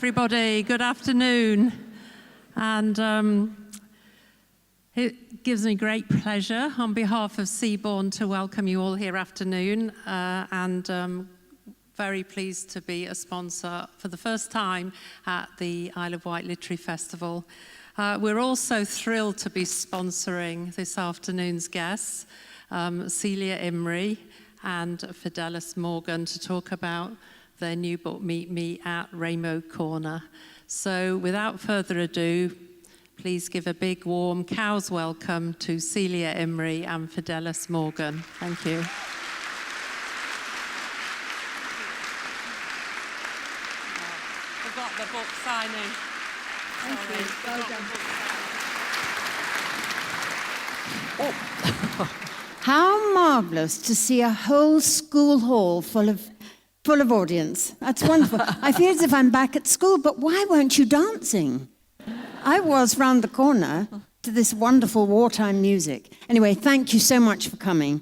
everybody. Good afternoon. And it gives me great pleasure on behalf of Seabourn to welcome you all here afternoon. Very pleased to be a sponsor for the first time at the Isle of Wight Literary Festival. We're also thrilled to be sponsoring this afternoon's guests, Celia Imrie and Fidelis Morgan, to talk about their new book, Meet Me at Rainbow Corner. So without further ado, please give a big, warm cow's welcome to Celia Imrie and Fidelis Morgan. Thank you. Forgot the book signing. Thank you. Well done. Oh. How marvellous to see a whole school hall full of audience. That's wonderful. I feel as if I'm back at school, but why weren't you dancing? I was round the corner to this wonderful wartime music. Anyway, thank you so much for coming.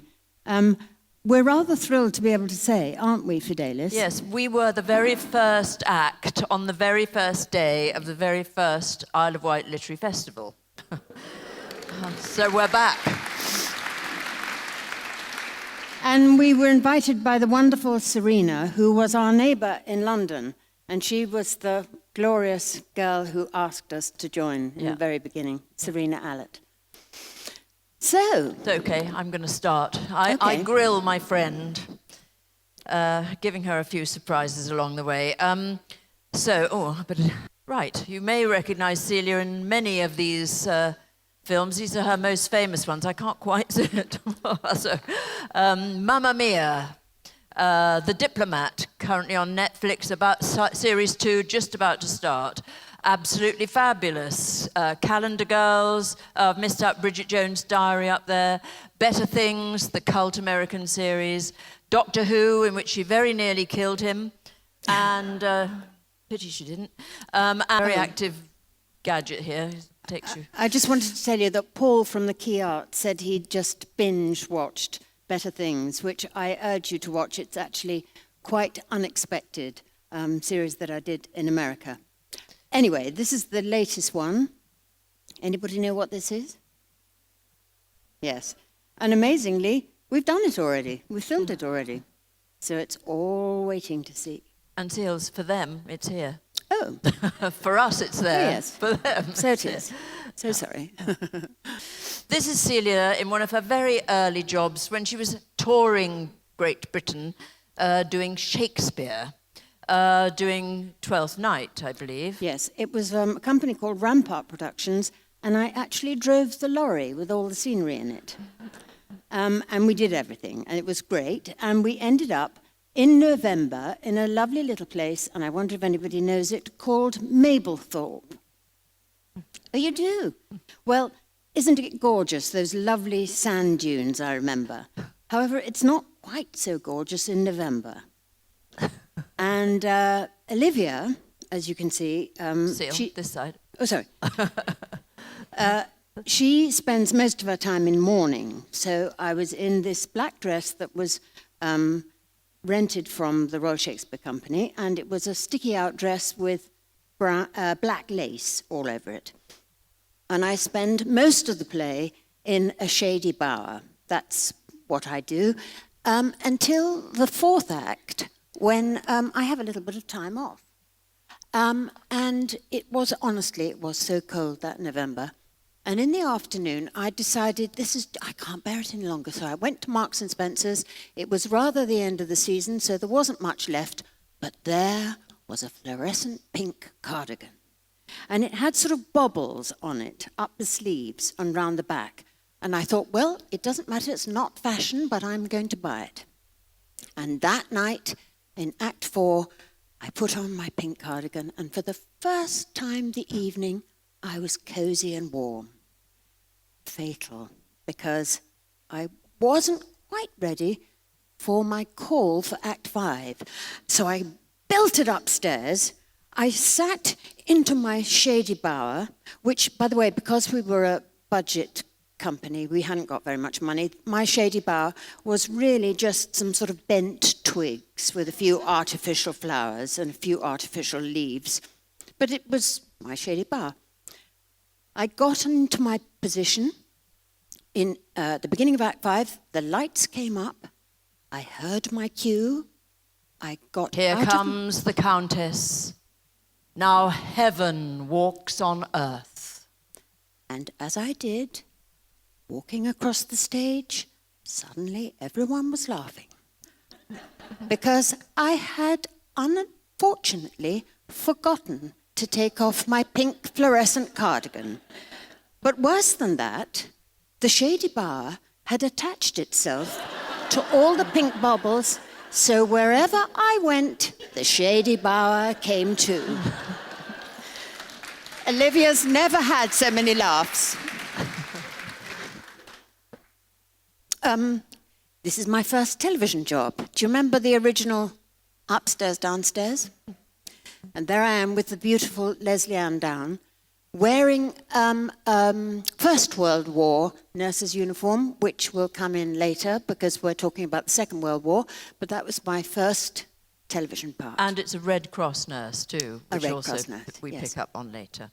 We're rather thrilled to be able to say, aren't we, Fidelis? Yes, we were the very first act on the very first day of the very first Isle of Wight Literary Festival. So we're back. And we were invited by the wonderful Serena, who was our neighbour in London. And she was the glorious girl who asked us to join in the very beginning, Serena Allett. So... It's okay, I'm going to start. I grill my friend, giving her a few surprises along the way. Right, you may recognise Celia in many of these films. These are her most famous ones. I can't quite see it. Mamma Mia, The Diplomat, currently on Netflix, about series 2, just about to start. Absolutely fabulous. Calendar Girls, I've missed out Bridget Jones' Diary up there. Better Things, the cult American series. Doctor Who, in which she very nearly killed him. And, pity she didn't. Very active gadget here. Takes you. I just wanted to tell you that Paul from the Key Art said he'd just binge-watched Better Things, which I urge you to watch. It's actually quite unexpected series that I did in America. Anyway, this is the latest one. Anybody know what this is? Yes. And amazingly, we've done it already. We've filmed it already. So it's all waiting to see. And Seals, for them, it's here. Oh. For us, it's there. Oh, yes. For them. So it is. So sorry. This is Celia in one of her very early jobs when she was touring Great Britain, doing Shakespeare, doing Twelfth Night, I believe. Yes, it was a company called Rampart Productions, and I actually drove the lorry with all the scenery in it. And we did everything, and it was great. And we ended up in November in a lovely little place, and I wonder if anybody knows it, called Mablethorpe. Oh, you do? Well, isn't it gorgeous, those lovely sand dunes I remember? However, it's not quite so gorgeous in November. And Olivier, as you can see... this side. Oh, sorry. She spends most of her time in mourning. So I was in this black dress that was rented from the Royal Shakespeare Company, and it was a sticky-out dress with black lace all over it. And I spend most of the play in a shady bower. That's what I do. Until the fourth act, when I have a little bit of time off. And it was so cold that November. And in the afternoon, I decided, I can't bear it any longer. So I went to Marks and Spencer's. It was rather the end of the season, so there wasn't much left. But there was a fluorescent pink cardigan. And it had sort of bobbles on it, up the sleeves and round the back. And I thought, well, it doesn't matter, it's not fashion, but I'm going to buy it. And that night, in Act 4, I put on my pink cardigan, and for the first time the evening, I was cozy and warm. Fatal, because I wasn't quite ready for my call for Act 5. So I belted upstairs. I sat into my shady bower, which, by the way, because we were a budget company, we hadn't got very much money. My shady bower was really just some sort of bent twigs with a few artificial flowers and a few artificial leaves. but it was my shady bar. I got into my position in the beginning of Act 5. The lights came up. I heard my cue. I got Here out comes the Countess. Now heaven walks on earth. And as I did, walking across the stage, suddenly everyone was laughing. Because I had unfortunately forgotten to take off my pink fluorescent cardigan. But worse than that, the shady bar had attached itself to all the pink bubbles, so wherever I went, the shady bar came too. Olivia's never had so many laughs. This is my first television job. Do you remember the original Upstairs, Downstairs? And there I am with the beautiful Leslie Ann Down, wearing First World War nurse's uniform, which will come in later because we're talking about the Second World War, but that was my first television part. And it's a Red Cross nurse too, which Red also Cross nurse, we yes. pick up on later.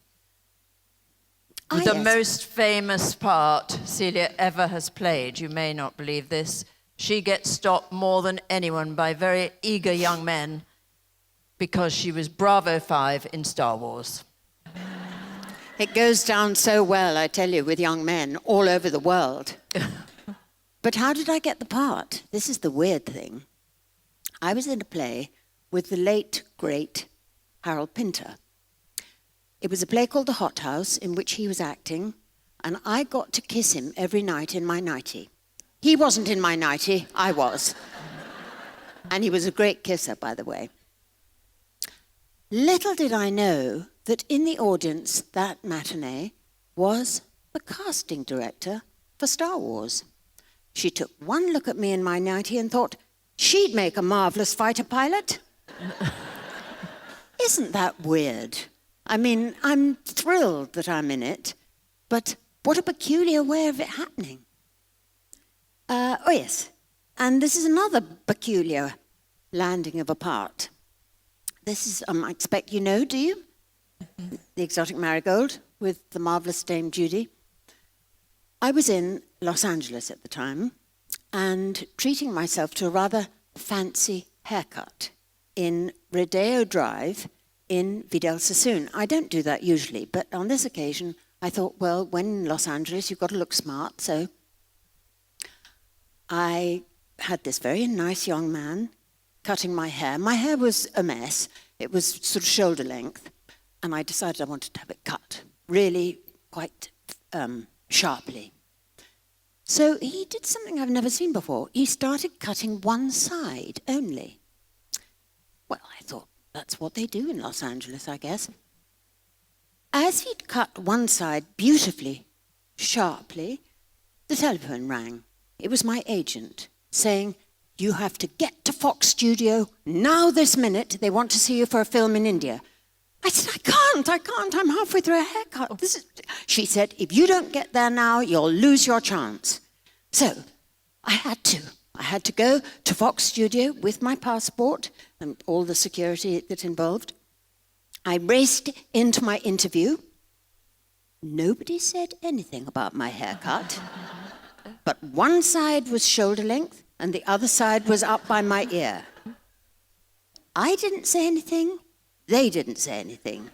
Ah, The yes. most famous part Celia ever has played, you may not believe this, she gets stopped more than anyone by very eager young men because she was Bravo 5 in Star Wars. It goes down so well, I tell you, with young men all over the world. But how did I get the part? This is the weird thing. I was in a play with the late, great Harold Pinter. It was a play called The Hot House, in which he was acting, and I got to kiss him every night in my nightie. He wasn't in my nightie, I was. And he was a great kisser, by the way. Little did I know that in the audience that matinee was the casting director for Star Wars. She took one look at me in my nightie and thought, she'd make a marvelous fighter pilot. Isn't that weird? I mean, I'm thrilled that I'm in it, but what a peculiar way of it happening. Oh yes, and this is another peculiar landing of a part. This is, I expect you know, do you? The Exotic Marigold with the marvelous Dame Judy. I was in Los Angeles at the time and treating myself to a rather fancy haircut in Rodeo Drive in Vidal Sassoon. I don't do that usually, but on this occasion I thought, well, when in Los Angeles you've got to look smart, so I had this very nice young man cutting my hair. My hair was a mess. It was sort of shoulder length, and I decided I wanted to have it cut, really quite sharply. So he did something I've never seen before. He started cutting one side only. Well, I thought, that's what they do in Los Angeles, I guess. As he'd cut one side beautifully, sharply, the telephone rang. It was my agent saying, you have to get to Fox Studio now this minute. They want to see you for a film in India. I said, I can't. I'm halfway through a haircut. She said, if you don't get there now, you'll lose your chance. So I had to go to Fox Studio with my passport and all the security that involved. I raced into my interview. Nobody said anything about my haircut, but one side was shoulder length and the other side was up by my ear. I didn't say anything. They didn't say anything.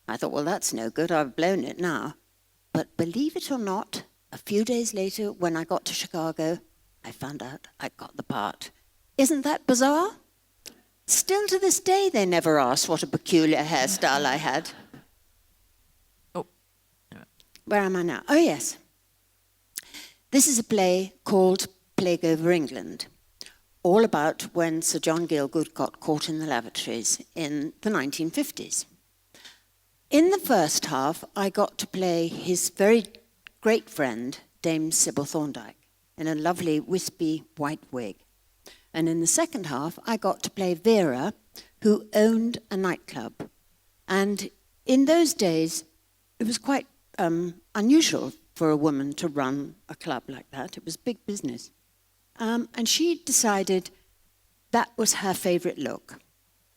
I thought, well, that's no good. I've blown it now. But believe it or not, a few days later, when I got to Chicago, I found out I got the part. Isn't that bizarre? Still to this day, they never asked what a peculiar hairstyle I had. Oh. Where am I now? Oh, yes. This is a play called Plague Over England, all about when Sir John Gielgud got caught in the lavatories in the 1950s. In the first half, I got to play his very great friend, Dame Sybil Thorndike, in a lovely wispy white wig. And in the second half, I got to play Vera, who owned a nightclub. And in those days, it was quite unusual for a woman to run a club like that. It was big business. And she decided that was her favorite look.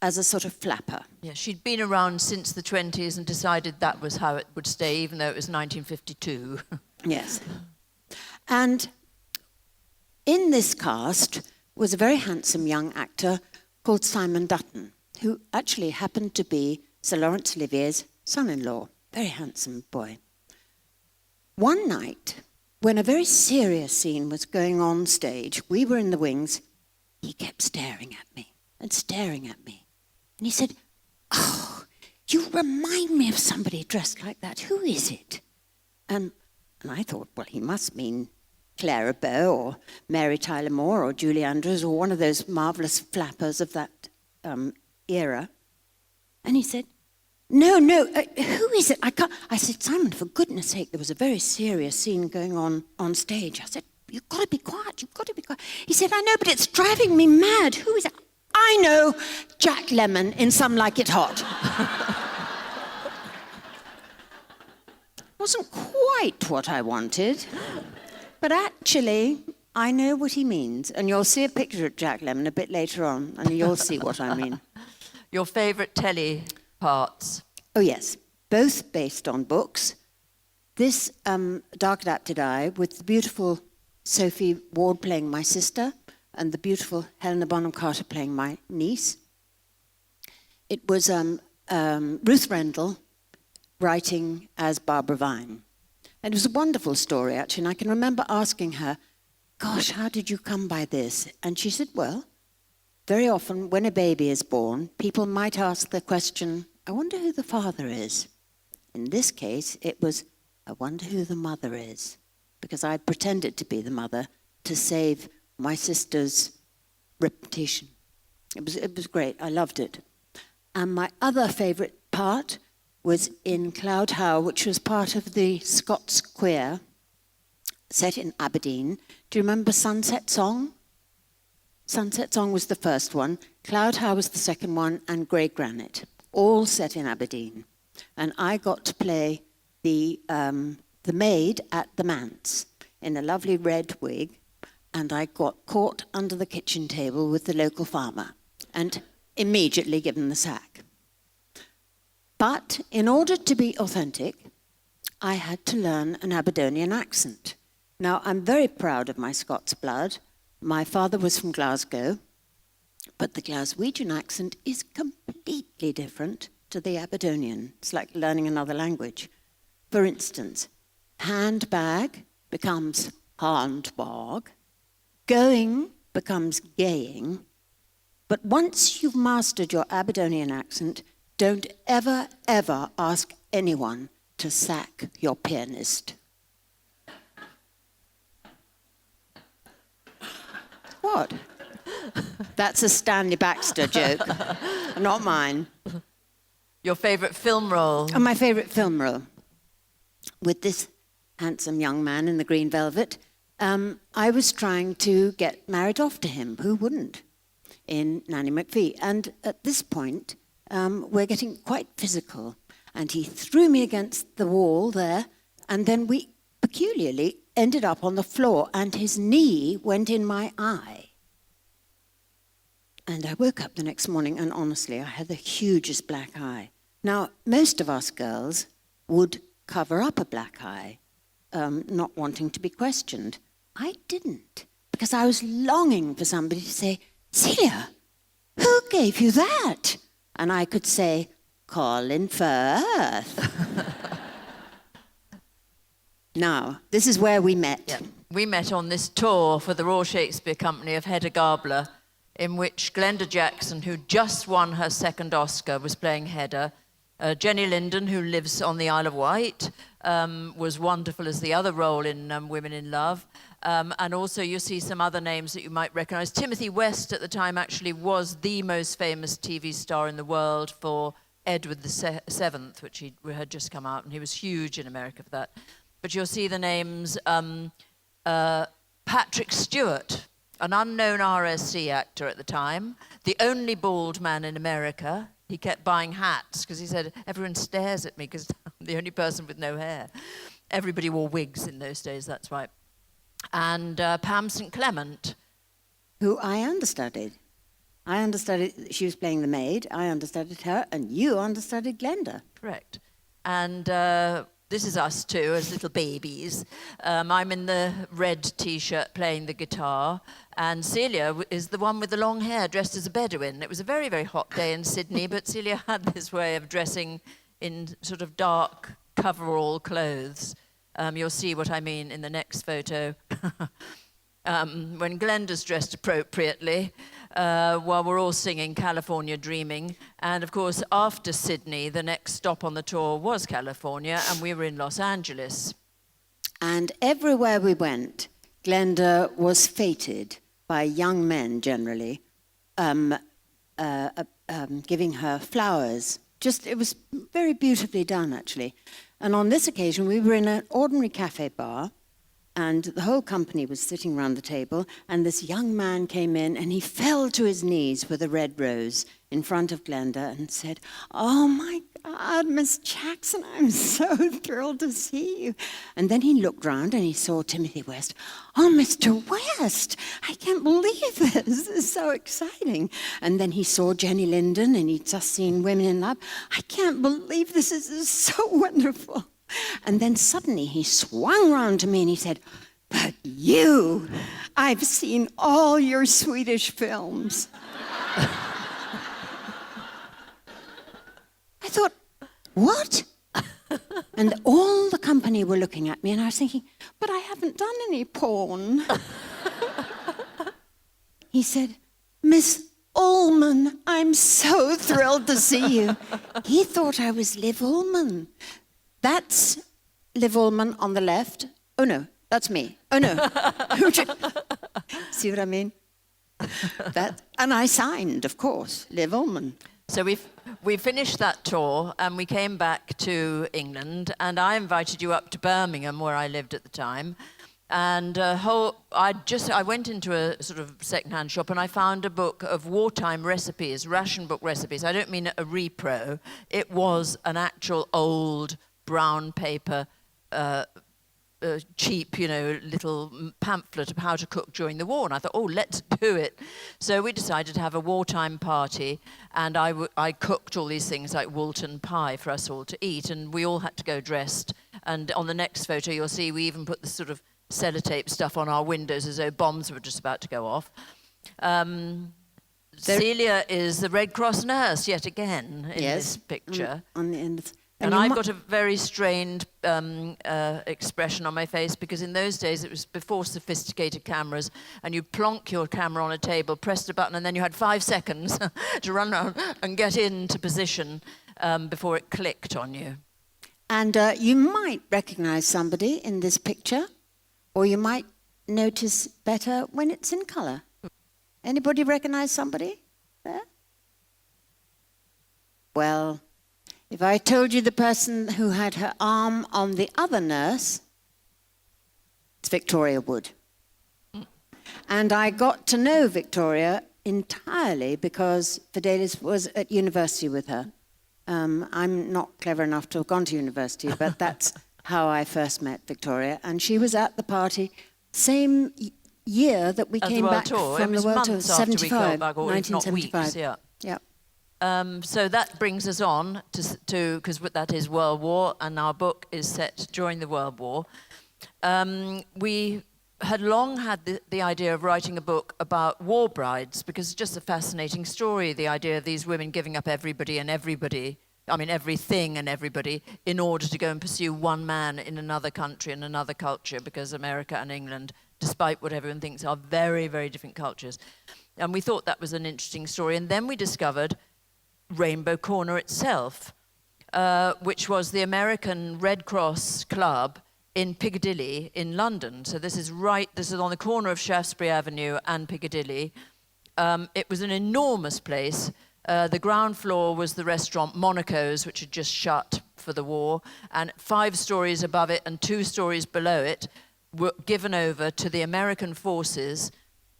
as a sort of flapper. Yeah, she'd been around since the 20s and decided that was how it would stay, even though it was 1952. Yes. And in this cast was a very handsome young actor called Simon Dutton, who actually happened to be Sir Laurence Olivier's son-in-law. Very handsome boy. One night, when a very serious scene was going on stage, we were in the wings, he kept staring at me and staring at me. And he said, "Oh, you remind me of somebody dressed like that. Who is it?" And I thought, well, he must mean Clara Bow or Mary Tyler Moore or Julie Andrews or one of those marvellous flappers of that era. And he said, no, who is it? I can't. I said, "Simon, for goodness sake, there was a very serious scene going on stage." I said, "You've got to be quiet, you've got to be quiet." He said, "I know, but it's driving me mad. Who is it?" "I know, Jack Lemmon in Some Like It Hot." Wasn't quite what I wanted, but actually, I know what he means. And you'll see a picture of Jack Lemmon a bit later on, and you'll see what I mean. Your favourite telly parts? Oh, yes, both based on books. This Dark Adapted Eye with the beautiful Sophie Ward playing my sister and the beautiful Helena Bonham Carter playing my niece. It was Ruth Rendell writing as Barbara Vine. And it was a wonderful story, actually, and I can remember asking her, "Gosh, how did you come by this?" And she said, "Well, very often when a baby is born, people might ask the question, I wonder who the father is." In this case, it was, I wonder who the mother is, because I pretended to be the mother to save my sister's reputation. It was great. I loved it. And my other favourite part was in Cloud How, which was part of the Scots Queer, set in Aberdeen. Do you remember Sunset Song? Sunset Song was the first one, Cloud How was the second one, and Grey Granite, all set in Aberdeen. And I got to play the maid at the manse in a lovely red wig, and I got caught under the kitchen table with the local farmer and immediately given the sack. But in order to be authentic, I had to learn an Aberdonian accent. Now, I'm very proud of my Scots blood. My father was from Glasgow, but the Glaswegian accent is completely different to the Aberdonian. It's like learning another language. For instance, handbag becomes handbag, going becomes gaying, but once you've mastered your Aberdonian accent, don't ever, ever ask anyone to sack your pianist. What? That's a Stanley Baxter joke, not mine. Your favourite film role? And my favourite film role. With this handsome young man in the green velvet, I was trying to get married off to him. Who wouldn't? In Nanny McPhee. And at this point, we're getting quite physical. And he threw me against the wall there, and then we peculiarly ended up on the floor, and his knee went in my eye. And I woke up the next morning, and honestly, I had the hugest black eye. Now, most of us girls would cover up a black eye, not wanting to be questioned. I didn't, because I was longing for somebody to say, "Celia, who gave you that?" And I could say, "Colin Firth." Now, this is where we met. Yeah. We met on this tour for the Royal Shakespeare Company of Hedda Gabler, in which Glenda Jackson, who just won her second Oscar, was playing Hedda. Jenny Linden, who lives on the Isle of Wight, was wonderful as the other role in Women in Love. And also you see some other names that you might recognise. Timothy West at the time actually was the most famous TV star in the world for Edward VII, which had just come out, and he was huge in America for that. But you'll see the names Patrick Stewart, an unknown RSC actor at the time, the only bald man in America. He kept buying hats because he said, "Everyone stares at me because I'm the only person with no hair." Everybody wore wigs in those days, that's right. And Pam St. Clement. Who I understudied. I understudied, she was playing the maid, I understudied her, and you understudied Glenda. Correct. And this is us too, as little babies. I'm in the red T-shirt playing the guitar, and Celia is the one with the long hair dressed as a Bedouin. It was a very, very hot day in Sydney, but Celia had this way of dressing in sort of dark coverall clothes. You'll see what I mean in the next photo. When Glenda's dressed appropriately, while we're all singing California Dreaming. And of course, after Sydney, the next stop on the tour was California, and we were in Los Angeles. And everywhere we went, Glenda was feted by young men generally, giving her flowers. It was very beautifully done, actually. And on this occasion, we were in an ordinary cafe bar, and the whole company was sitting around the table, and this young man came in, and he fell to his knees with a red rose in front of Glenda and said, "Oh, my God, Miss Jackson, I'm so thrilled to see you." And then he looked round, and he saw Timothy West. "Oh, Mr. West, I can't believe this. This is so exciting." And then he saw Jenny Linden, and he'd just seen Women in Love. "I can't believe this is so wonderful." And then suddenly he swung round to me and he said, "But you, I've seen all your Swedish films." I thought, what? And all the company were looking at me, and I was thinking, but I haven't done any porn. He said, "Miss Ullman, I'm so thrilled to see you." He thought I was Liv Ullman. That's Liv Ullman on the left. Oh, no, that's me. Oh, no. See what I mean? And I signed, of course, Liv Ullman. So we finished that tour, and we came back to England, and I invited you up to Birmingham, where I lived at the time. And I went into a sort of second-hand shop, and I found a book of wartime recipes, ration book recipes. I don't mean a repro. It was an actual old brown paper, cheap, little pamphlet of how to cook during the war. And I thought, oh, let's do it. So we decided to have a wartime party, and I cooked all these things like Woolton pie for us all to eat, and we all had to go dressed. And on the next photo, you'll see we even put this sort of sellotape stuff on our windows as though bombs were just about to go off. Celia is the Red Cross nurse yet again in this picture. On the end. And I've got a very strained expression on my face, because in those days it was before sophisticated cameras, and you plonk your camera on a table, pressed a button, and then you had 5 seconds to run around and get into position before it clicked on you. And you might recognize somebody in this picture, or you might notice better when it's in color. Anybody recognize somebody there? Well, if I told you the person who had her arm on the other nurse, it's Victoria Wood. And I got to know Victoria entirely because Fidelis was at university with her. I'm not clever enough to have gone to university, but that's how I first met Victoria. And she was at the party same year that we came back from the World Tour, 75, 1975. Yeah. So that brings us on to because that is World War, and our book is set during the World War. We had long had the idea of writing a book about war brides, because it's just a fascinating story, the idea of these women giving up everything and everybody, in order to go and pursue one man in another country and another culture, because America and England, despite what everyone thinks, are very, very different cultures. And we thought that was an interesting story. And then we discovered Rainbow Corner itself, which was the American Red Cross Club in Piccadilly in London. So this is on the corner of Shaftesbury Avenue and Piccadilly. It was an enormous place. The ground floor was the restaurant Monaco's, which had just shut for the war, and 5 stories above it and 2 stories below it were given over to the American forces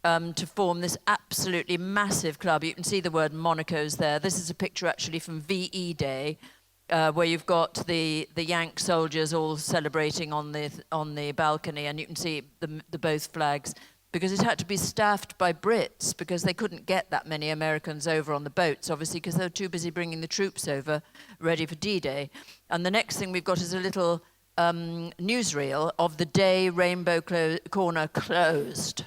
to form this absolutely massive club. You can see the word Monaco's there. This is a picture actually from VE Day, where you've got the Yank soldiers all celebrating on the balcony, and you can see the both flags. because it had to be staffed by Brits because they couldn't get that many Americans over on the boats, obviously, because they were too busy bringing the troops over ready for D-Day. And the next thing we've got is a little newsreel of the day Rainbow Corner closed.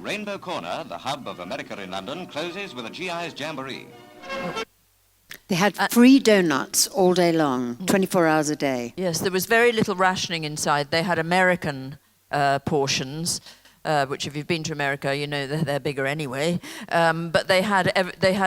Rainbow Corner, the hub of America in London, closes with a GI's jamboree. They had free donuts all day long, 24 hours a day. Yes, there was very little rationing inside. They had American portions, which if you've been to America, you know they're bigger anyway. But they had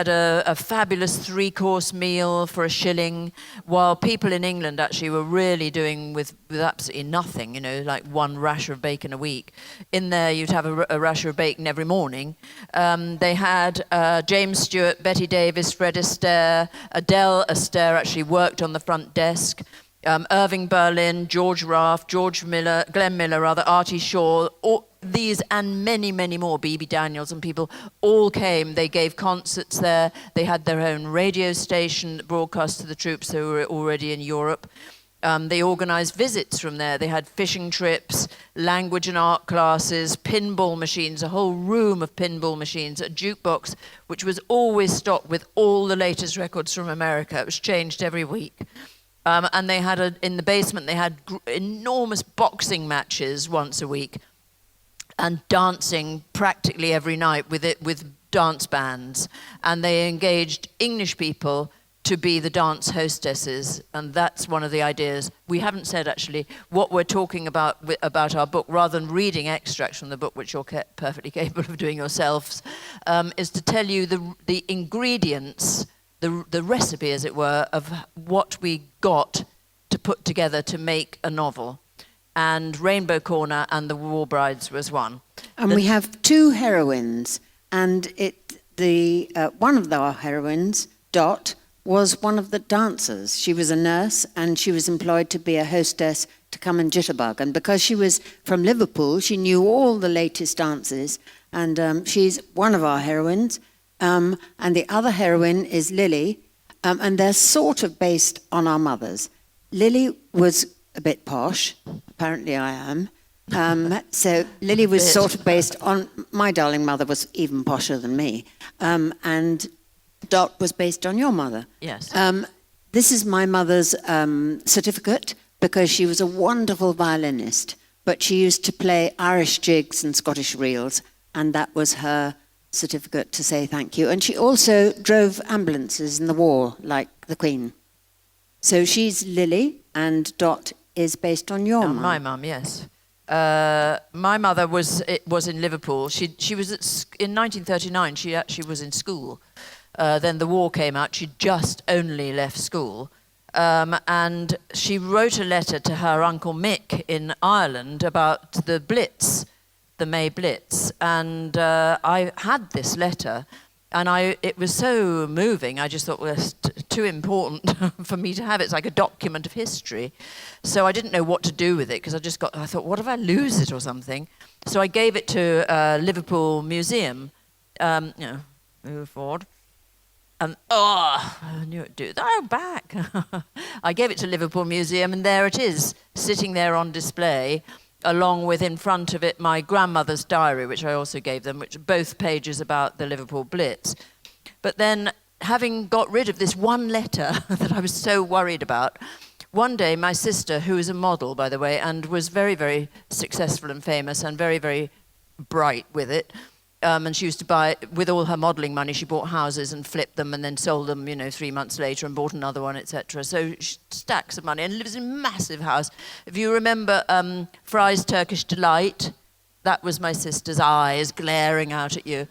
a fabulous 3-course meal for £1, while people in England actually were really doing with absolutely nothing, you know, like 1 rasher of bacon a week. In there, you'd have a rasher of bacon every morning. They had James Stewart, Betty Davis, Fred Astaire, Adele Astaire actually worked on the front desk. Irving Berlin, George Raft, Glenn Miller, Artie Shaw, these and many, many more, B.B. Daniels and people, all came. They gave concerts there. They had their own radio station that broadcast to the troops who were already in Europe. They organised visits from there. They had fishing trips, language and art classes, pinball machines, a whole room of pinball machines, a jukebox, which was always stocked with all the latest records from America. It was changed every week. And they had, in the basement, they had enormous boxing matches once a week and dancing practically every night with dance bands. And they engaged English people to be the dance hostesses, and that's one of the ideas. We haven't said, actually, what we're talking about our book, rather than reading extracts from the book, which you're perfectly capable of doing yourselves, is to tell you the ingredients, the recipe, as it were, of what we got to put together to make a novel. And Rainbow Corner and The War Brides was one. And we have 2 heroines, and one of our heroines, Dot, was one of the dancers. She was a nurse, and she was employed to be a hostess to come and jitterbug. And because she was from Liverpool, she knew all the latest dances, and she's one of our heroines. And the other heroine is Lily, and they're sort of based on our mothers. Lily was a bit posh. Apparently I am. So Lily was sort of based on... My darling mother was even posher than me. And Dot was based on your mother. Yes. This is my mother's certificate, because she was a wonderful violinist, but she used to play Irish jigs and Scottish reels, and that was her certificate to say thank you. And she also drove ambulances in the war, like the Queen. So she's Lily, and Dot is based on your mum. My mum, yes. My mother was in Liverpool. She was in 1939. She actually was in school. Then the war came out. She just only left school. And she wrote a letter to her Uncle Mick in Ireland about the Blitz, the May Blitz. And I had this letter, and it was so moving. I just thought, well, it's too important for me to have. It's like a document of history. So I didn't know what to do with it, because I thought, what if I lose it or something? So I gave it to Liverpool Museum, move forward. And I knew it'd do that. Oh, back. I gave it to Liverpool Museum, and there it is, sitting there on display, along with, in front of it, my grandmother's diary, which I also gave them, which are both pages about the Liverpool Blitz. But then, having got rid of this one letter that I was so worried about, one day my sister, who is a model, by the way, and was very, very successful and famous and very, very bright with it, and she used to buy, with all her modelling money, she bought houses and flipped them and then sold them, 3 months later, and bought another one, etc. So stacks of money, and lives in a massive house. If you remember Fry's Turkish Delight, that was my sister's eyes glaring out at you.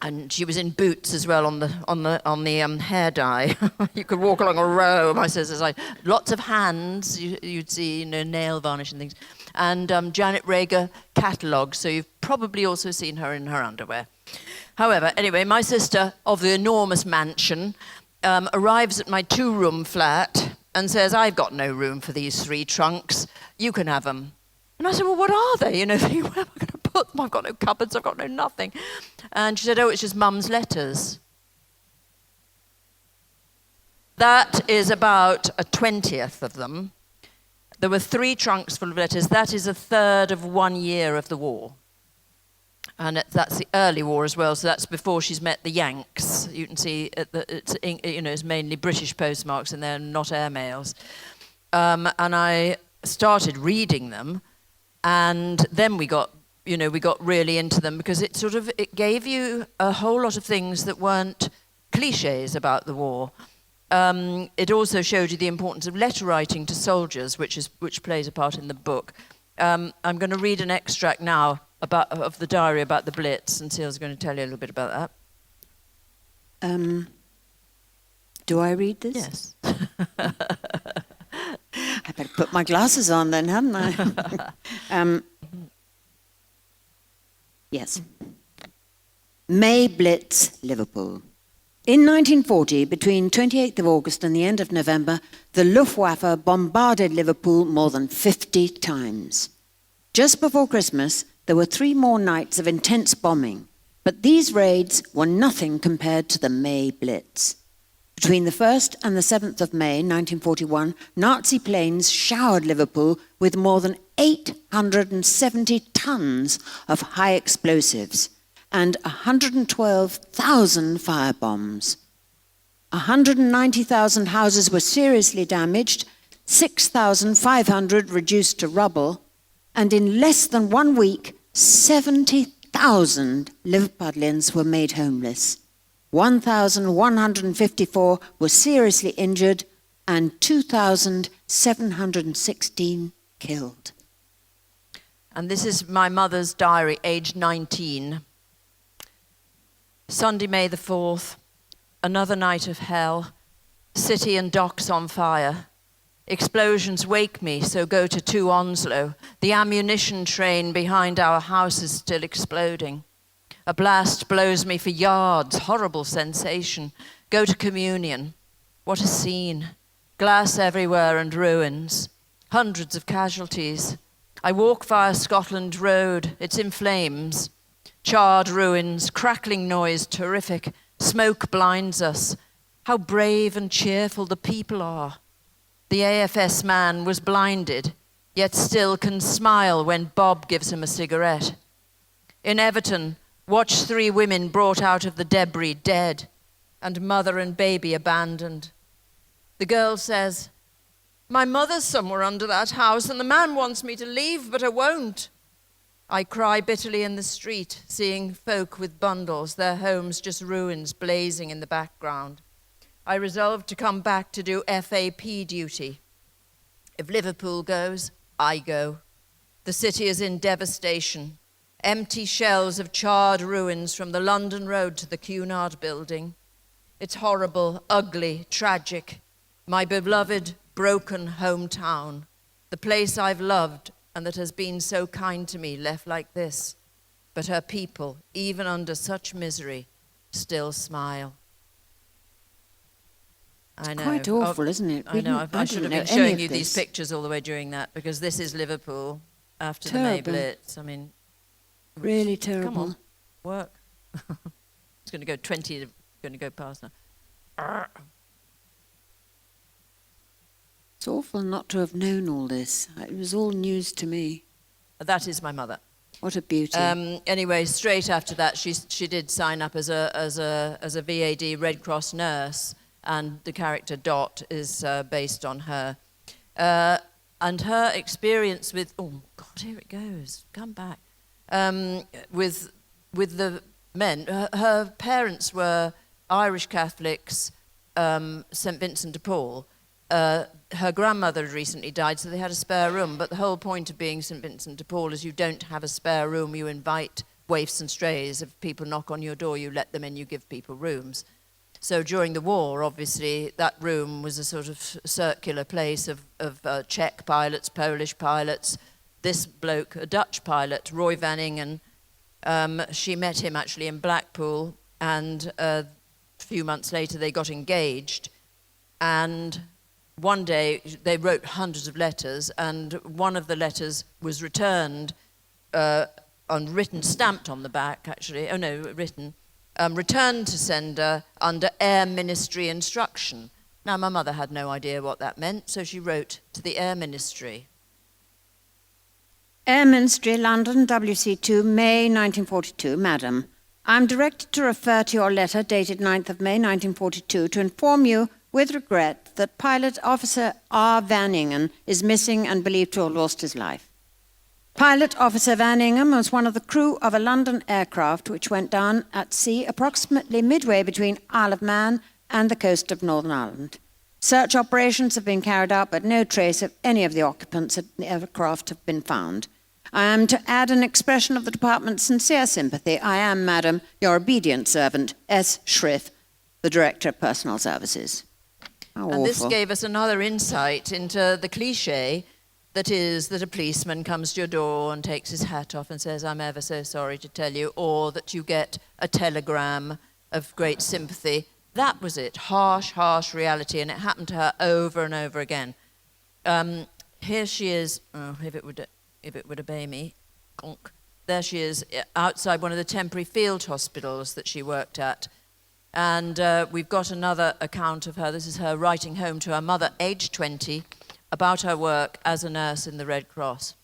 And she was in boots as well on the hair dye. You could walk along a row, my sister's eyes. Lots of hands, you'd see, nail varnish and things. And Janet Rager catalogues, so you've probably also seen her in her underwear. However, anyway, my sister of the enormous mansion arrives at my 2-room flat and says, I've got no room for these 3 trunks, you can have them. And I said, well, what are they? Where am I going to put them? I've got no cupboards, I've got no nothing. And she said, oh, it's just Mum's letters. That is about a 20th of them. There were 3 trunks full of letters. That is a third of 1 year of the war. And that's the early war as well, so that's before she's met the Yanks. You can see it's mainly British postmarks in there, not airmails. And I started reading them, and then we got really into them, because it gave you a whole lot of things that weren't cliches about the war. It also showed you the importance of letter writing to soldiers, which plays a part in the book. I'm going to read an extract now of the diary about the Blitz, and Celia's going to tell you a little bit about that. Do I read this? Yes. I better put my glasses on then, hadn't I? Yes. May Blitz, Liverpool. In 1940, between 28th of August and the end of November, the Luftwaffe bombarded Liverpool more than 50 times. Just before Christmas, there were 3 more nights of intense bombing, but these raids were nothing compared to the May Blitz. Between the 1st and the 7th of May 1941, Nazi planes showered Liverpool with more than 870 tons of high explosives and 112,000 firebombs. 190,000 houses were seriously damaged, 6,500 reduced to rubble, and in less than 1 week, 70,000 Liverpudlians were made homeless. 1,154 were seriously injured, and 2,716 killed. And this is my mother's diary, aged 19. Sunday, May the 4th, another night of hell, city and docks on fire. Explosions wake me, so go to 2 Onslow. The ammunition train behind our house is still exploding. A blast blows me for yards, horrible sensation. Go to communion. What a scene. Glass everywhere and ruins. Hundreds of casualties. I walk via Scotland Road. It's in flames. Charred ruins, crackling noise, terrific. Smoke blinds us. How brave and cheerful the people are. The AFS man was blinded, yet still can smile when Bob gives him a cigarette. In Everton, watch 3 women brought out of the debris dead, and mother and baby abandoned. The girl says, "My mother's somewhere under that house, and the man wants me to leave, but I won't." I cry bitterly in the street, seeing folk with bundles, their homes just ruins blazing in the background. I resolved to come back to do FAP duty. If Liverpool goes, I go. The city is in devastation. Empty shells of charred ruins from the London Road to the Cunard building. It's horrible, ugly, tragic. My beloved, broken hometown. The place I've loved and that has been so kind to me, left like this. But her people, even under such misery, still smile. I know. Quite awful, isn't it? I know. I should have been showing you these pictures all the way during that, because this is Liverpool after the May Blitz. I mean, really terrible. Come on, work. It's going to go 20, going to go past now. It's awful not to have known all this. It was all news to me. That is my mother. What a beauty. Anyway, straight after that, she did sign up as a VAD Red Cross nurse, and the character Dot is based on her. And her experience with, oh God, here it goes, come back. With the men, her parents were Irish Catholics, St. Vincent de Paul. Her grandmother had recently died, so they had a spare room, but the whole point of being St. Vincent de Paul is you don't have a spare room, you invite waifs and strays. If people knock on your door, you let them in, you give people rooms. So during the war, obviously, that room was a sort of circular place of Czech pilots, Polish pilots. This bloke, a Dutch pilot, Roy Vanningen, she met him actually in Blackpool, and a few months later they got engaged. And one day they wrote hundreds of letters, and one of the letters was returned, unwritten, stamped on the back actually, written, returned to sender under Air Ministry instruction. Now, my mother had no idea what that meant, so she wrote to the Air Ministry. Air Ministry, London, WC2, May 1942. Madam, I am directed to refer to your letter dated 9th of May 1942 to inform you with regret that Pilot Officer R. Van Ingen is missing and believed to have lost his life. Pilot Officer Van Ingen was one of the crew of a London aircraft which went down at sea approximately midway between Isle of Man and the coast of Northern Ireland. Search operations have been carried out, but no trace of any of the occupants of the aircraft have been found. I am to add an expression of the department's sincere sympathy. I am, Madam, your obedient servant, S. Schriff, the Director of Personnel Services. How and this awful. gave us another insight into the cliche that is that a policeman comes to your door and takes his hat off and says, I'm ever so sorry to tell you, or that you get a telegram of great sympathy. That was it, harsh, harsh reality, and it happened to her over and over again. Here she is, if it would obey me, conk. There she is outside one of the temporary field hospitals that she worked at. And we've got another account of her. This is her writing home to her mother, aged 20, about her work as a nurse in the Red Cross.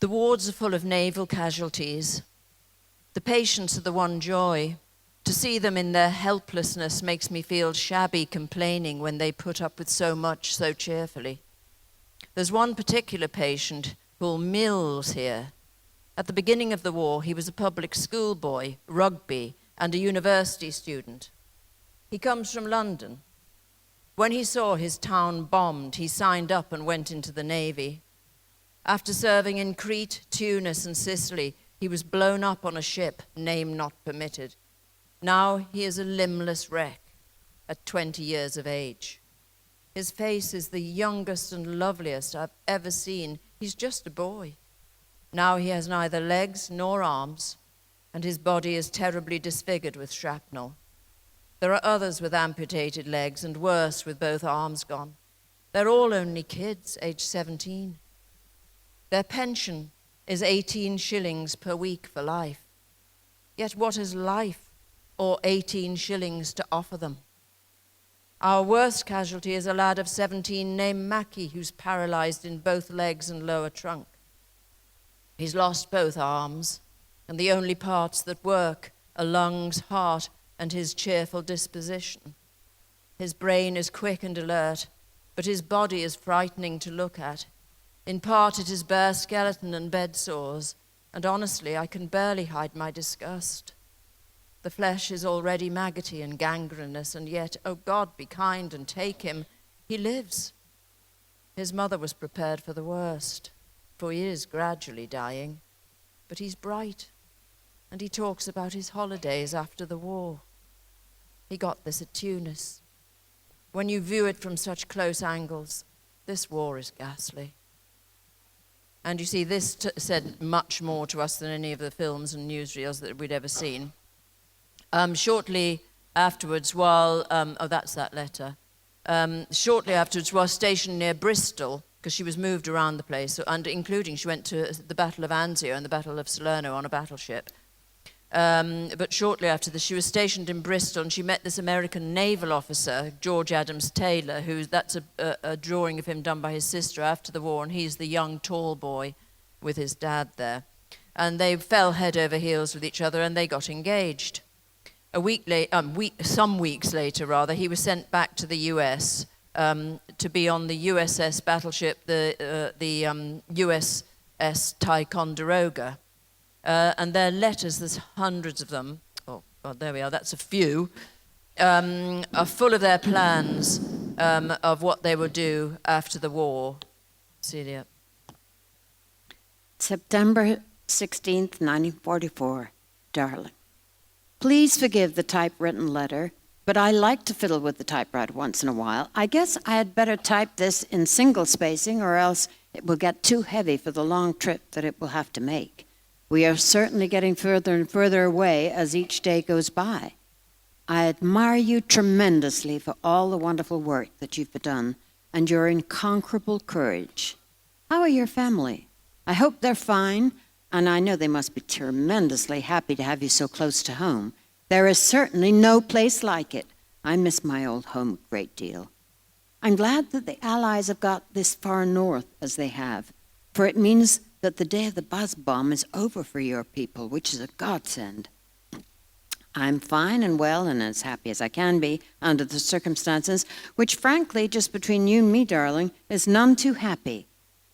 The wards are full of naval casualties. The patients are the one joy. To see them in their helplessness makes me feel shabby complaining when they put up with so much so cheerfully. There's one particular patient called Mills here. At the beginning of the war, he was a public school boy, rugby, and a university student. He comes from London. When he saw his town bombed, he signed up and went into the Navy. After serving in Crete, Tunis, and Sicily, he was blown up on a ship, name not permitted. Now he is a limbless wreck at 20 years of age. His face is the youngest and loveliest I've ever seen. He's just a boy. Now he has neither legs nor arms, and his body is terribly disfigured with shrapnel. There are others with amputated legs and worse with both arms gone. They're all only kids, aged 17. Their pension is 18 shillings per week for life. Yet what is life or 18 shillings to offer them? Our worst casualty is a lad of 17 named Mackie, who's paralyzed in both legs and lower trunk. He's lost both arms, and the only parts that work are lungs, heart, and his cheerful disposition. His brain is quick and alert, but his body is frightening to look at. In part it is bare skeleton and bed sores, and honestly I can barely hide my disgust. The flesh is already maggoty and gangrenous, and yet, oh God, be kind and take him. He lives. His mother was prepared for the worst, for he is gradually dying, but he's bright. And he talks about his holidays after the war. He got this at Tunis. When you view it from such close angles, this war is ghastly. And you see, this said much more to us than any of the films and newsreels that we'd ever seen. Shortly afterwards, while, that's that letter. Shortly afterwards, while stationed near Bristol, because she was moved around the place, and including she went to the Battle of Anzio and the Battle of Salerno on a battleship. But shortly after this, she was stationed in Bristol, and she met this American naval officer, George Adams Taylor, that's a drawing of him done by his sister after the war, and he's the young, tall boy with his dad there. And they fell head over heels with each other, and they got engaged. Some weeks later, he was sent back to the U.S. To be on the USS battleship, the USS Ticonderoga. And their letters, there's hundreds of them. Oh, God, there we are, that's a few. Are full of their plans of what they will do after the war. Celia. September 16th, 1944. Darling, please forgive the typewritten letter, but I like to fiddle with the typewriter once in a while. I guess I had better type this in single spacing, or else it will get too heavy for the long trip that it will have to make. We are certainly getting further and further away as each day goes by. I admire you tremendously for all the wonderful work that you've done and your incomparable courage. How are your family? I hope they're fine, and I know they must be tremendously happy to have you so close to home. There is certainly no place like it. I miss my old home a great deal. I'm glad that the Allies have got this far north as they have, for it means that the day of the buzz bomb is over for your people, which is a godsend. I'm fine and well and as happy as I can be under the circumstances, which frankly, just between you and me, darling, is none too happy.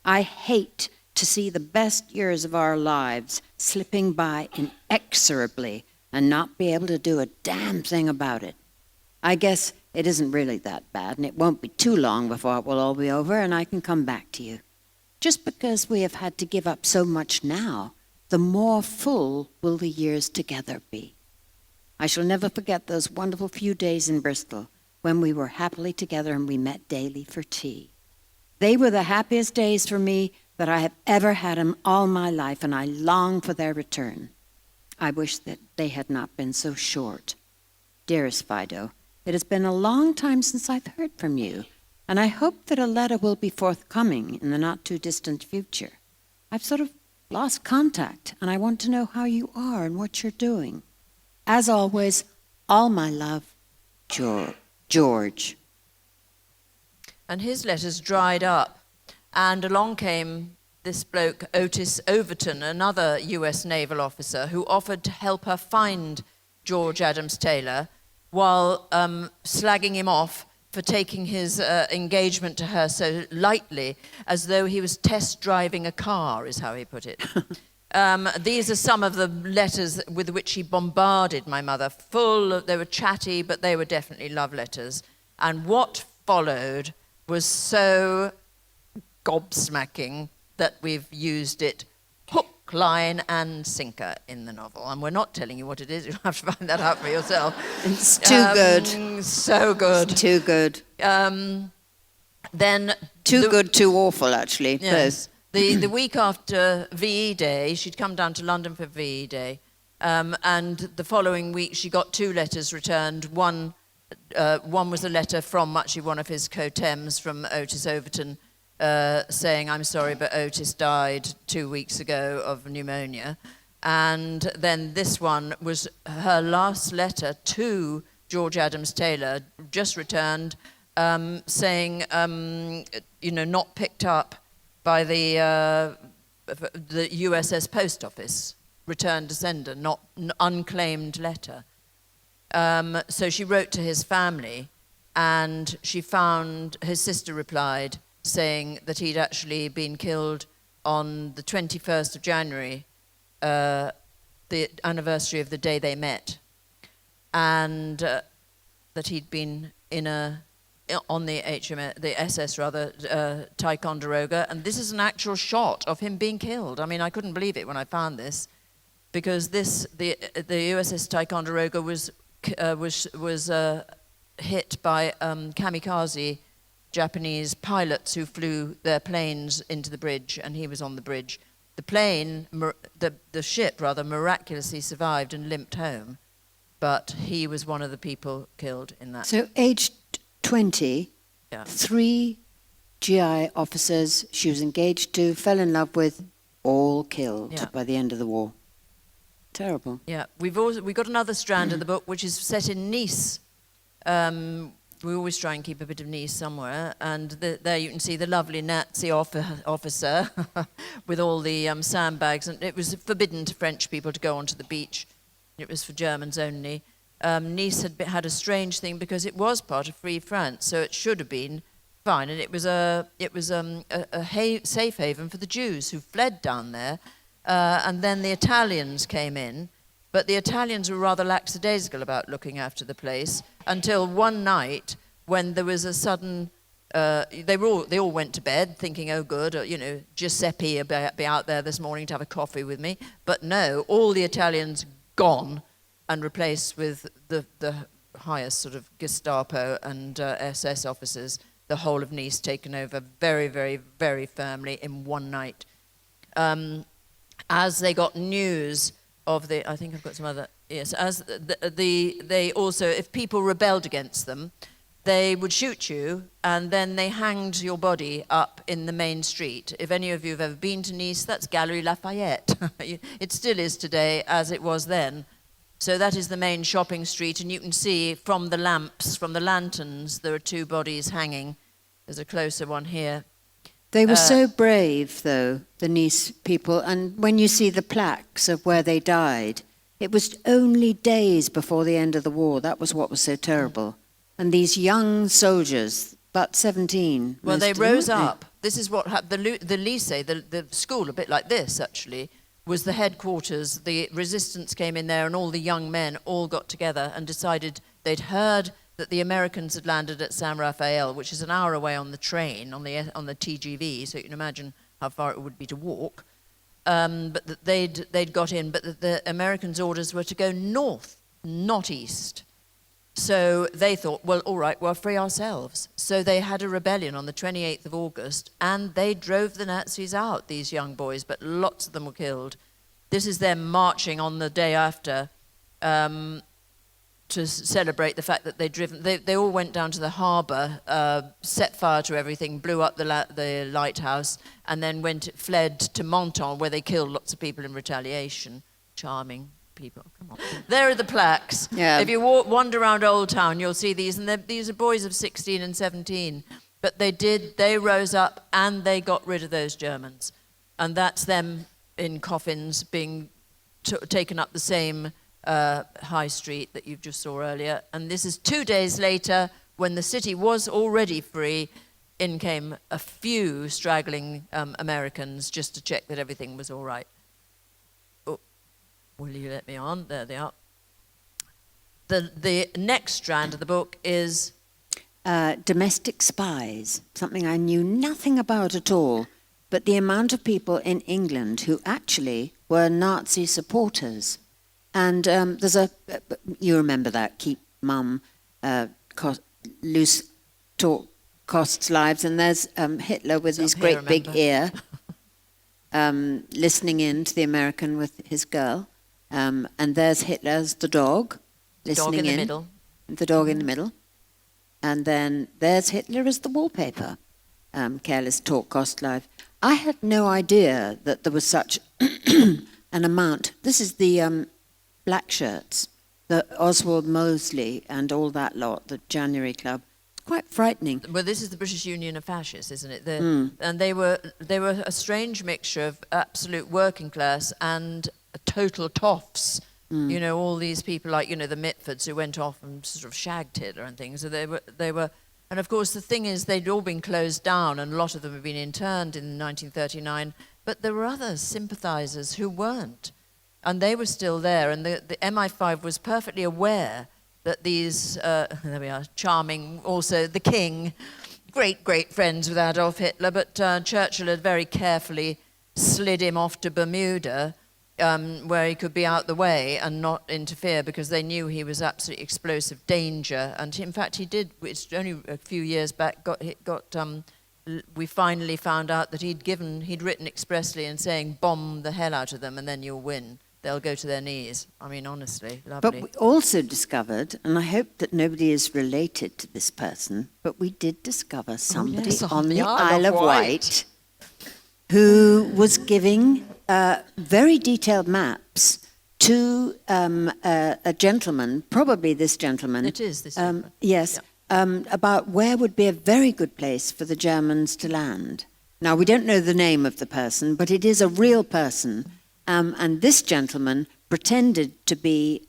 I hate to see the best years of our lives slipping by inexorably and not be able to do a damn thing about it. I guess it isn't really that bad, and it won't be too long before it will all be over and I can come back to you. Just because we have had to give up so much now, the more full will the years together be. I shall never forget those wonderful few days in Bristol when we were happily together and we met daily for tea. They were the happiest days for me that I have ever had in all my life, and I long for their return. I wish that they had not been so short. Dearest Fido, it has been a long time since I've heard from you, and I hope that a letter will be forthcoming in the not-too-distant future. I've sort of lost contact, and I want to know how you are and what you're doing. As always, all my love, George. And his letters dried up, and along came this bloke, Otis Overton, another US naval officer, who offered to help her find George Adams Taylor while slagging him off for taking his engagement to her so lightly, as though he was test driving a car, is how he put it. These are some of the letters with which he bombarded my mother, they were chatty, but they were definitely love letters. And what followed was so gobsmacking that we've used it hook, line, and sinker in the novel. And we're not telling you what it is, you'll have to find that out for yourself. It's too good. So good. It's too good. Then too good, too awful, actually. Yes. The week after VE Day, she'd come down to London for VE Day, and the following week she got 2 letters returned. One was a letter from actually one of his co-tems from Otis Overton, saying, "I'm sorry, but Otis died 2 weeks ago of pneumonia." And then this one was her last letter to George Adams Taylor, just returned, saying, not picked up by the USS Post Office, returned to sender, not unclaimed letter. So she wrote to his family, and she found his sister replied saying that he'd actually been killed on the 21st of January, the anniversary of the day they met, and that he'd been on the SS Ticonderoga, and this is an actual shot of him being killed. I mean, I couldn't believe it when I found this, because the USS Ticonderoga was hit by kamikaze Japanese pilots who flew their planes into the bridge, and he was on the bridge. The plane, the ship rather, miraculously survived and limped home, but he was one of the people killed in that. So aged 20, 3 GI officers she was engaged to, fell in love with, all killed by the end of the war. Terrible. Yeah, we've got another strand of the book which is set in Nice. We always try and keep a bit of Nice somewhere, and there you can see the lovely Nazi officer with all the sandbags, and it was forbidden to French people to go onto the beach. It was for Germans only. Nice had a strange thing because it was part of Free France, so it should have been fine, and it was a safe haven for the Jews who fled down there, and then the Italians came in, but the Italians were rather lackadaisical about looking after the place until one night when there was a sudden. They all went to bed thinking, oh good, Giuseppe will be out there this morning to have a coffee with me, but no, all the Italians gone and replaced with the highest sort of Gestapo and SS officers, the whole of Nice taken over very, very, very firmly in one night. As they got news of I think I've got some other, yes, as they also, if people rebelled against them, they would shoot you, and then they hanged your body up in the main street. If any of you have ever been to Nice, that's Galerie Lafayette. It still is today, as it was then. So that is the main shopping street, and you can see from the lamps, from the lanterns, there are 2 bodies hanging. There's a closer one here. They were so brave, though, the Nice people. And when you see the plaques of where they died, it was only days before the end of the war. That was what was so terrible. And these young soldiers, about 17. Well, they most of them, rose weren't they? up. This is what happened. The lycée, the school, a bit like this, actually, was the headquarters. The resistance came in there, and all the young men all got together and decided they'd heard that the Americans had landed at San Rafael, which is an hour away on the train, on the TGV, so you can imagine how far it would be to walk. But that they'd got in, but that the Americans' orders were to go north, not east. So they thought, well, all right, we'll free ourselves. So they had a rebellion on the 28th of August, and they drove the Nazis out, these young boys, but lots of them were killed. This is them marching on the day after to celebrate the fact that they'd driven. They all went down to the harbour, set fire to everything, blew up the lighthouse, and then fled to Menton, where they killed lots of people in retaliation. Charming people. Come on. There are the plaques. Yeah. If you wander around Old Town, you'll see these, and these are boys of 16 and 17. But they rose up and they got rid of those Germans. And that's them in coffins being taken up the same high street that you just saw earlier. And this is 2 days later, when the city was already free. In came a few straggling Americans just to check that everything was all right. Will you let me on? There they are. The next strand of the book is domestic spies, something I knew nothing about at all, but the amount of people in England who actually were Nazi supporters. And there's you remember that, keep mum, loose talk costs lives, and there's Hitler with his great big ear, listening in to the American with his girl. And there's Hitler as the dog, listening in. The dog in the middle. And then there's Hitler as the wallpaper. Careless talk cost life. I had no idea that there was such an amount. This is the black shirts, the Oswald Mosley and all that lot, the January Club. Quite frightening. Well, this is the British Union of Fascists, isn't it? And they were a strange mixture of absolute working class and total toffs. You know, all these people like, the Mitfords who went off and sort of shagged Hitler and things. So they were, and of course the thing is they'd all been closed down, and a lot of them had been interned in 1939. But there were other sympathisers who weren't, and they were still there. And the MI5 was perfectly aware that these, there we are, charming, also the king, great friends with Adolf Hitler, but Churchill had very carefully slid him off to Bermuda, where he could be out the way and not interfere, because they knew he was absolutely explosive danger. And in fact, he did. It's only a few years back. We finally found out that he'd written expressly and saying, "Bomb the hell out of them, and then you'll win. They'll go to their knees." I mean, honestly, lovely. But we also discovered, and I hope that nobody is related to this person, but we did discover somebody on the Isle of Wight who was giving very detailed maps to a gentleman, probably this gentleman. It is this gentleman. Yes, about where would be a very good place for the Germans to land. Now, we don't know the name of the person, but it is a real person. And this gentleman pretended to be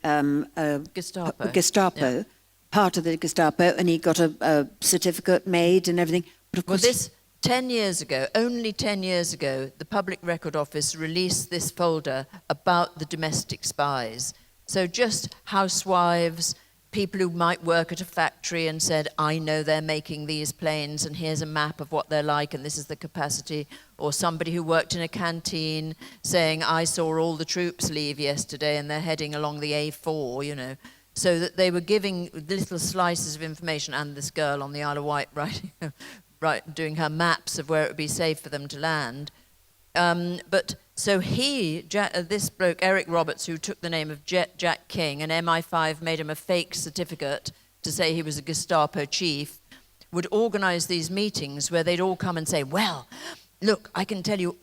Gestapo, part of the Gestapo, and he got a certificate made and everything. But of course, 10 years ago, only 10 years ago, the Public Record Office released this folder about the domestic spies. So just housewives, people who might work at a factory and said, I know they're making these planes and here's a map of what they're like and this is the capacity. Or somebody who worked in a canteen saying, I saw all the troops leave yesterday and they're heading along the A4, So that they were giving little slices of information, and this girl on the Isle of Wight doing her maps of where it would be safe for them to land. But so this bloke, Eric Roberts, who took the name of Jack King, and MI5 made him a fake certificate to say he was a Gestapo chief, would organize these meetings where they'd all come and say, well, look, I can tell you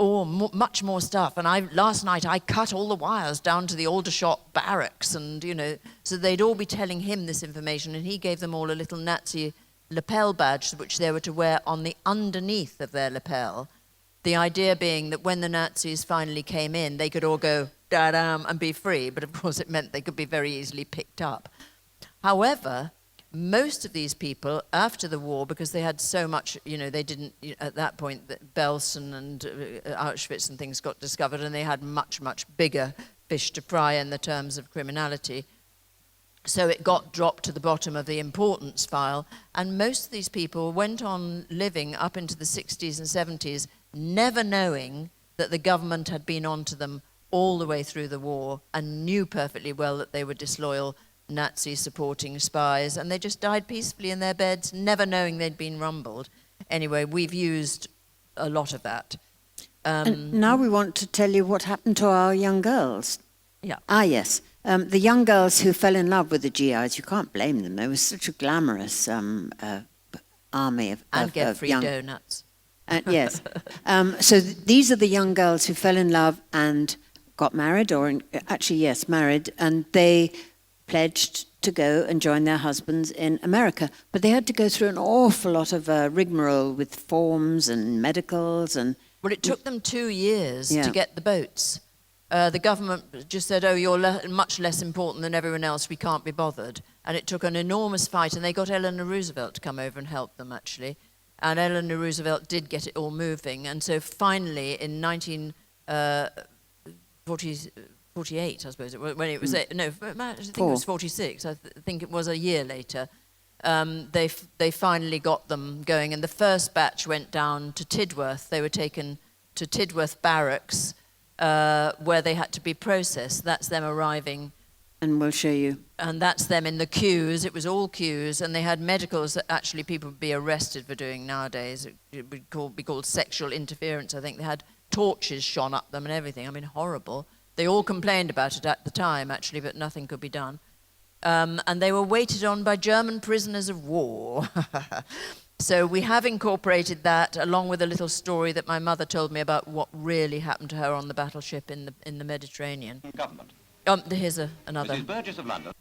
much more stuff. And last night I cut all the wires down to the Aldershot barracks, and, you know, so they'd all be telling him this information, and he gave them all a little Nazi lapel badge, which they were to wear on the underneath of their lapel. The idea being that when the Nazis finally came in, they could all go, da-dam, and be free. But of course it meant they could be very easily picked up. However, most of these people, after the war, because they had so much, you know, they didn't, at that point, Belsen and Auschwitz and things got discovered, and they had much, much bigger fish to fry in the terms of criminality. So it got dropped to the bottom of the importance file, and most of these people went on living up into the 60s and 70s, never knowing that the government had been onto them all the way through the war and knew perfectly well that they were disloyal Nazi-supporting spies, and they just died peacefully in their beds, never knowing they'd been rumbled. Anyway, we've used a lot of that. And now we want to tell you what happened to our young girls. Yeah. Ah, yes. The young girls who fell in love with the GIs, you can't blame them. They were such a glamorous army of And get free young... donuts. Yes. So these are the young girls who fell in love and got married, married, and they pledged to go and join their husbands in America. But they had to go through an awful lot of rigmarole with forms and medicals. And Well, it took them 2 years Yeah. to get the boats. The government just said, oh, you're much less important than everyone else, we can't be bothered. And it took an enormous fight, and they got Eleanor Roosevelt to come over and help them, actually. And Eleanor Roosevelt did get it all moving. And so finally, in 1948, I suppose, when it was, I think it was 46, I think it was a year later, they finally got them going. And the first batch went down to Tidworth. They were taken to Tidworth Barracks, where they had to be processed. That's them arriving. and we'll show you. And that's them in the queues. It was all queues, and they had medicals that actually people would be arrested for doing nowadays. It would be called sexual interference. I think they had torches shone up them and everything. I mean, horrible. They all complained about it at the time, actually, but nothing could be done. And they were waited on by German prisoners of war. So we have incorporated that, along with a little story that my mother told me about what really happened to her on the battleship in the Mediterranean. Government. Here's another. Mrs. Burgess of London.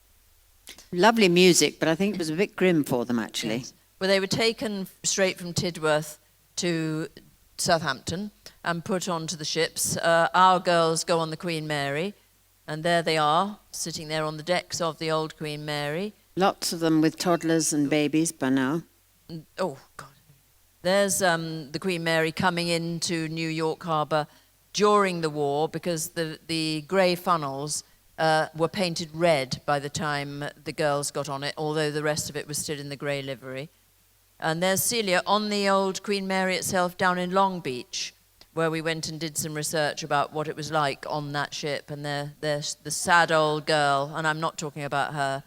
Lovely music, but I think it was a bit grim for them, actually. Yes. Well, they were taken straight from Tidworth to Southampton and put onto the ships. Our girls go on the Queen Mary, and there they are, sitting there on the decks of the old Queen Mary. Lots of them with toddlers and babies by now. Oh, God. There's the Queen Mary coming into New York Harbour during the war, because the grey funnels were painted red by the time the girls got on it, although the rest of it was still in the grey livery. And there's Celia on the old Queen Mary itself down in Long Beach, where we went and did some research about what it was like on that ship. And there's the sad old girl, and I'm not talking about her.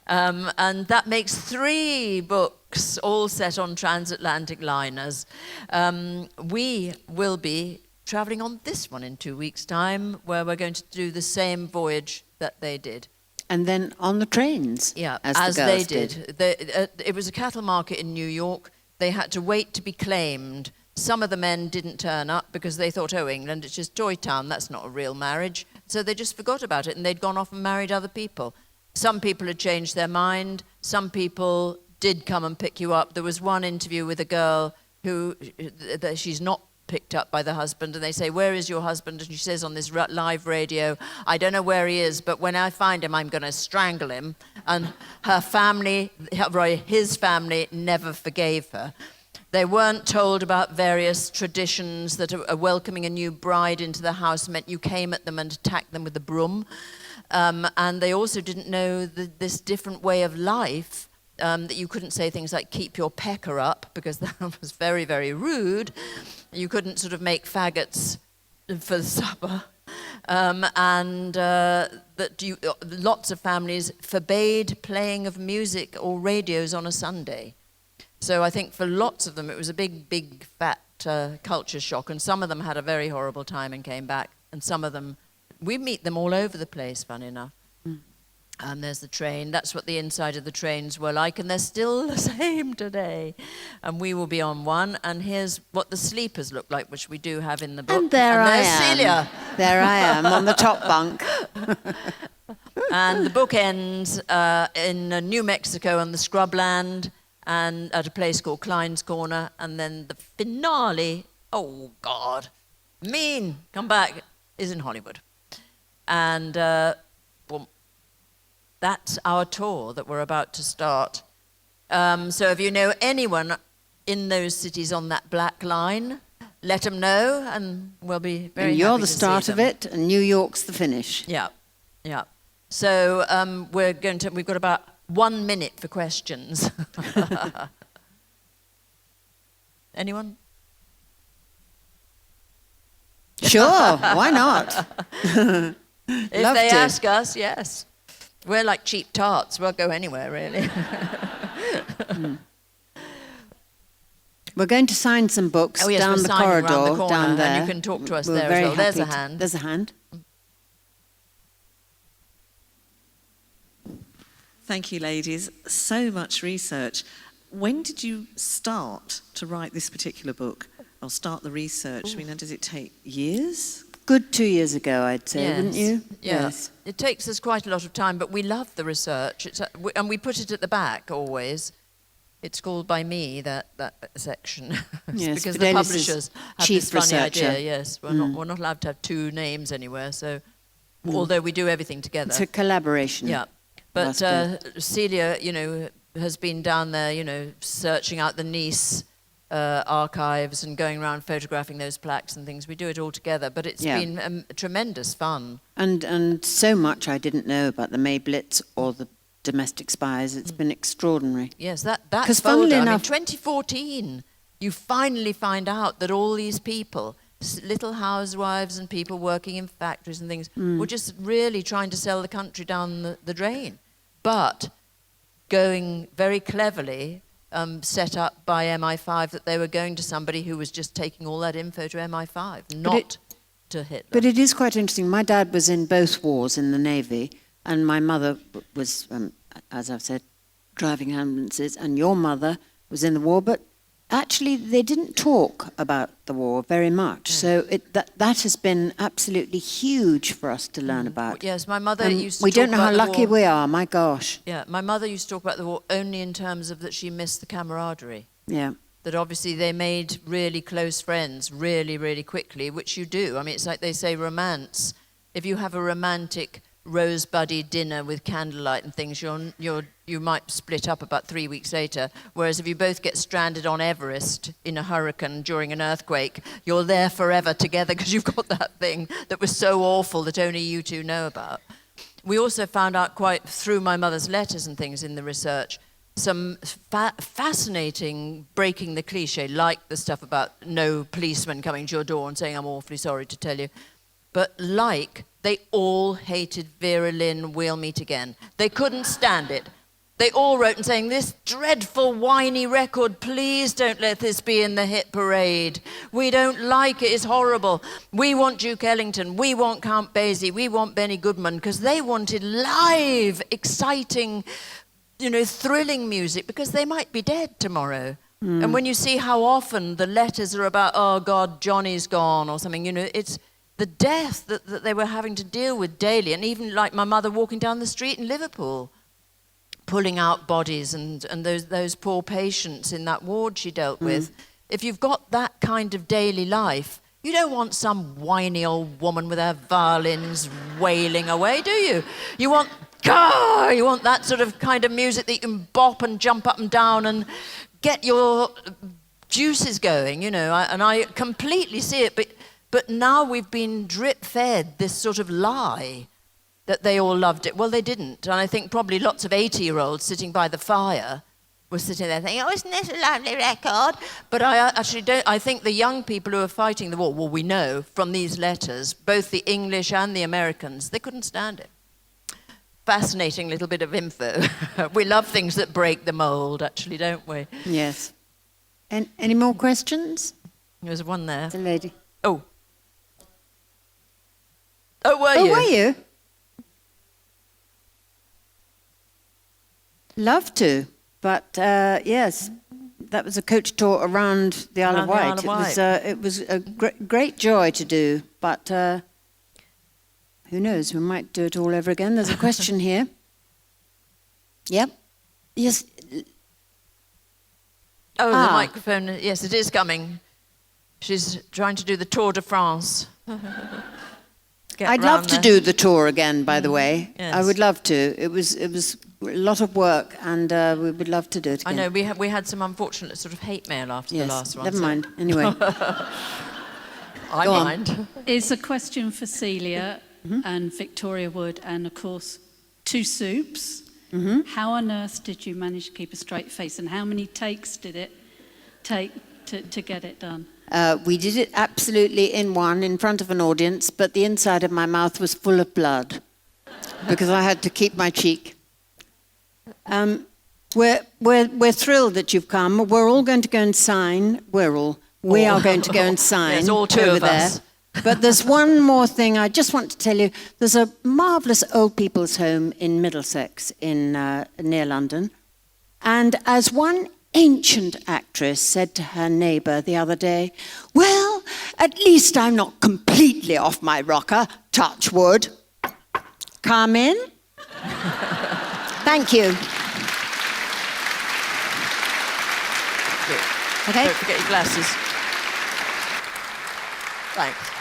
And that makes 3 books, all set on transatlantic liners. We will be travelling on this one in 2 weeks' time, where we're going to do the same voyage that they did. And then on the trains, Yeah, as the they girls did. It was a cattle market in New York. They had to wait to be claimed. Some of the men didn't turn up because they thought, oh, England, it's just Toy Town, that's not a real marriage. So they just forgot about it, and they'd gone off and married other people. Some people had changed their mind. Some people did come and pick you up. There was one interview with a girl who, she's not picked up by the husband, and they say, where is your husband? And she says on this live radio, I don't know where he is, but when I find him, I'm going to strangle him. And her family, his family, never forgave her. They weren't told about various traditions that welcoming a new bride into the house meant you came at them and attacked them with a broom. And they also didn't know this different way of life, that you couldn't say things like keep your pecker up, because that was very, very rude. You couldn't sort of make faggots for supper. Lots of families forbade playing of music or radios on a Sunday. So I think for lots of them it was a big, big, fat culture shock, and some of them had a very horrible time and came back, and some of them, we meet them all over the place, funny enough. And there's the train. That's what the inside of the trains were like, and they're still the same today. And we will be on one. And here's what the sleepers look like, which we do have in the book. And there's Celia. There I am on the top bunk. And the book ends in New Mexico on the scrubland, and at a place called Klein's Corner. And then the finale, oh God, come back, is in Hollywood. And well, that's our tour that we're about to start. So if you know anyone in those cities on that black line, let them know, and we'll be very happy. And you're the to start see of them. it, and New York's the finish. Yeah, yeah. So we've got about 1 minute for questions. Anyone? Sure, why not? If Love they to. ask us, yes. We're like cheap tarts. We'll go anywhere, really. We're going to sign some books Oh, yes, down we're the signing corridor, round the corner, down there. and you can talk to us We're there as very well. There's a happy to- hand. There's a hand. Thank you, ladies. So much research. When did you start to write this particular book, or start the research? I mean, does it take years? Good 2 years ago, I'd say, Yes. wouldn't you? Yeah. Yes. It takes us quite a lot of time, but we love the research. And we put it at the back always. It's called by me, that section. It's Yes, because the Fidelis is publishers have chief this funny researcher. idea. Yes, we're not allowed to have two names anywhere. So, although we do everything together. It's a collaboration. Yeah. But Must Celia, has been down there, searching out the Nice archives and going around photographing those plaques and things. We do it all together, but it's Yeah. been tremendous fun. And so much I didn't know about the May Blitz or the domestic spies. It's been extraordinary. Yes, that 'Cause folder, funnily I mean, enough- 2014, you finally find out that all these people, little housewives and people working in factories and things, were just really trying to sell the country down the drain. But going very cleverly, set up by MI5, that they were going to somebody who was just taking all that info to MI5, not to Hitler. But it is quite interesting. My dad was in both wars in the Navy, and my mother was, as I've said, driving ambulances, and your mother was in the war, but actually they didn't talk about the war very much. So that has been absolutely huge for us to learn about. Yes, my mother And used to we talk don't know about how the lucky war. we are, my gosh. Yeah, my mother used to talk about the war only in terms of that she missed the camaraderie. Yeah. That obviously they made really close friends really, really quickly, which you do. I mean, it's like they say romance. If you have a romantic rosebuddy dinner with candlelight and things, you might split up about 3 weeks later. Whereas if you both get stranded on Everest in a hurricane during an earthquake, you're there forever together because you've got that thing that was so awful that only you two know about. We also found out quite through my mother's letters and things in the research, some fascinating breaking the cliche, like the stuff about no policeman coming to your door and saying, "I'm awfully sorry to tell you." But they all hated Vera Lynn, We'll Meet Again. They couldn't stand it. They all wrote and saying, "This dreadful, whiny record, please don't let this be in the hit parade. We don't like it, it's horrible. We want Duke Ellington, we want Count Basie, we want Benny Goodman," because they wanted live, exciting, thrilling music, because they might be dead tomorrow. And when you see how often the letters are about, "Oh God, Johnny's gone," or something, it's the death that they were having to deal with daily. And even like my mother walking down the street in Liverpool, pulling out bodies and those poor patients in that ward she dealt with. If you've got that kind of daily life, you don't want some whiny old woman with her violins wailing away, do you? You want that sort of kind of music that you can bop and jump up and down and get your juices going, and I completely see it. But now we've been drip-fed this sort of lie that they all loved it. Well, they didn't. And I think probably lots of 80-year-olds sitting by the fire were sitting there thinking, "Oh, isn't this a lovely record?" But I actually don't. I think the young people who are fighting the war, well, we know from these letters, both the English and the Americans, they couldn't stand it. Fascinating little bit of info. We love things that break the mold, actually, don't we? Yes. And any more questions? There's one there. The lady. Oh, were you? Oh, were you? Love to, but yes, that was a coach tour around the Isle of Wight. It was a great joy to do, but who knows, we might do it all over again. There's a question here. Yep. Yes. Oh, the microphone, yes, it is coming. She's trying to do the Tour de France. I'd love to do the tour again, by the way. Yes. I would love to. It was a lot of work, and we would love to do it again. I know, we had some unfortunate sort of hate mail after the last one. Never mind. Anyway. I mind. It's a question for Celia and Victoria Wood, and of course, Two Soups. How on earth did you manage to keep a straight face, and how many takes did it take to get it done? We did it absolutely in front of an audience, but the inside of my mouth was full of blood because I had to keep my cheek. We're thrilled that you've come. We're all going to go and sign. We are going to go and sign. There's all two over of us. there. But there's one more thing I just want to tell you. There's a marvellous old people's home in Middlesex, near London. And as one ancient actress said to her neighbour the other day, well, at least I'm not completely off my rocker, touch wood. Come in. Thank you. Okay. Don't forget your glasses. Thanks.